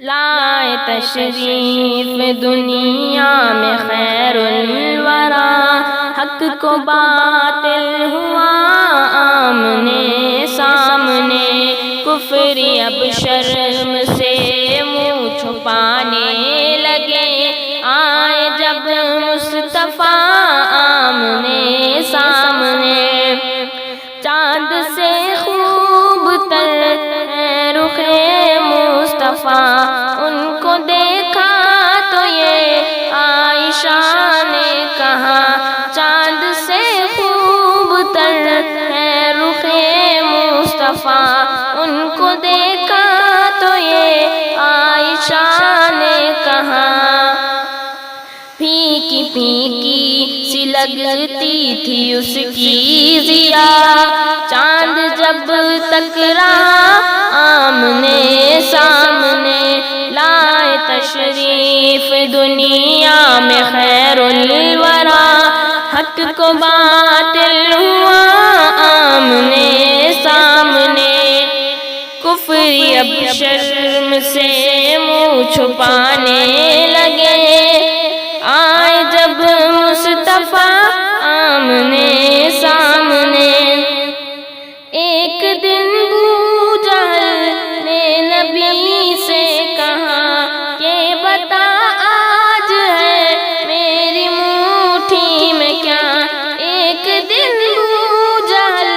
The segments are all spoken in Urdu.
لائے تشریف دنیا میں خیر الورا، حق کو باطل ہوا آمنے سامنے، کفر اب شرم سے منہ چھپانے لگے، آئے جب مصطفیٰ آمنے سامنے، چاند سے خوب تر ہے رخ مصطفیٰ، ان کو دیکھا تو یہ عائشہ نے کہا، چاند سے خوب تر ہے رخ مصطفیٰ، ان کو دیکھا تو یہ عائشہ نے کہا، پھیکی پھیکی سی لگتی تھی اس کی ضیا، چاند جب تک رہا آمنے سامنے، لائے تشریف دنیا میں خیر الورا، حق کو باطل ہوا آمنے سامنے، کفر اب شرم سے منہ چھپانے لگے، آئے جب مصطفیٰ آمنے سامنے، ایک دن ابو جہل نے نبی سے کہا کہ بتا آج ہے میری مٹھی میں کیا، ایک دن ابو جہل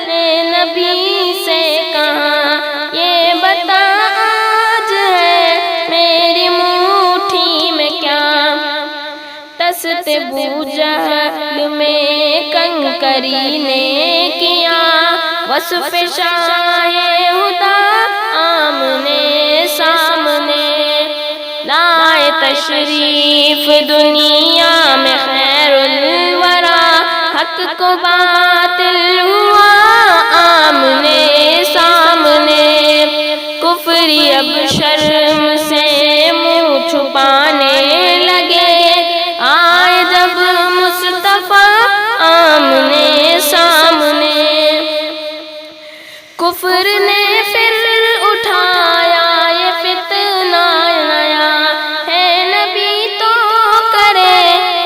نے نبی سے کہا یہ بتا آج ہے میری مٹھی میں کیا، دست ابو جہل میں کنکری نے کیا، وصف شاہ ہدا آمنے سامنے، لائے تشریف دنیا میں خیر الورا، حق کو باطل ہوا آمنے سامنے، کفر اب شرم سے منہ چھپانے لگے، آئے جب مصطفیٰ آمنے سامنے، کفر نے پھر اٹھایا یہ فتنہ نیا، ہے نبی تو کرے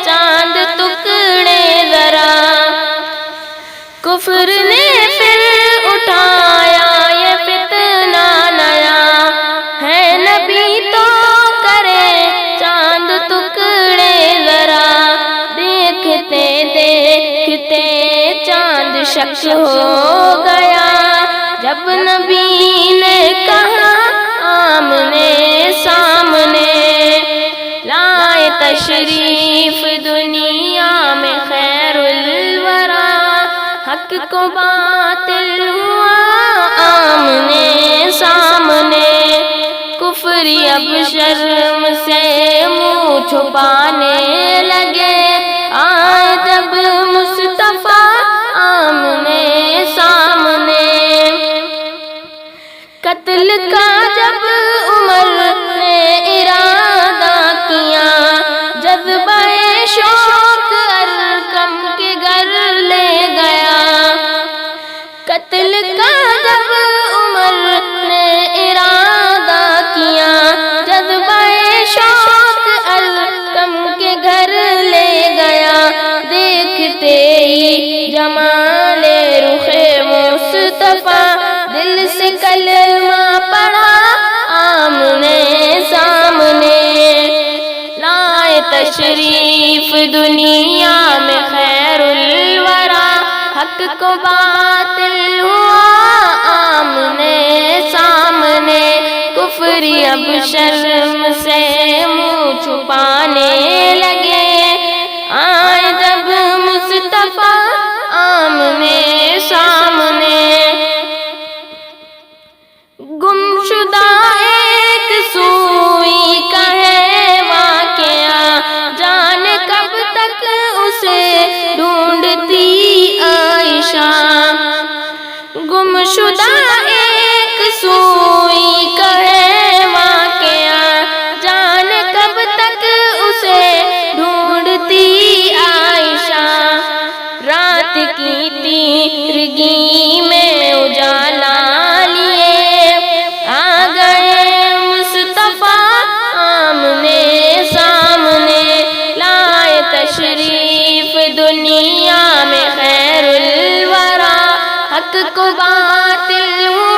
چاند ٹکڑے ذرا، کفر نے پھر اٹھایا یہ فتنہ نیا، ہے نبی تو کرے چاند ٹکڑے ذرا، دیکھتے دیکھتے چاند شک ہو گیا، جب نبی نے کہا آمنے سامنے، لائے تشریف دنیا میں خیر الورا، حق کو باطل ہوا آمنے سامنے، کفر اب شرم سے منہ چھپانے لگے، آئے جب مصطفیٰ آمنے سامنے، قتل کا جب عمر نے ارادہ کیا، جذبہ شوق ارقم کے گھر لے گیا، قتل کا جب عمر نے ارادہ کیا، جذبہ شوق ارقم کے گھر لے گیا، دیکھتے ہی جمال رخ مصطفیٰ، دل سے کلمہ پڑھا آمنے سامنے، لائے تشریف دنیا میں خیر الورا، حق کو باطل ہوا آمنے سامنے، کفر اب شرم سے منہ چھپانے لگے، آئے جب مصطفیٰ آمنے سامنے، گمشدہ ایک سوئی کا ہے واقعہ، جانے کب تک اسے ڈھونڈتی عائشہ، گمشدہ ایک سوئی کا ہے واقعہ، جانے کب تک اسے حق کو باطل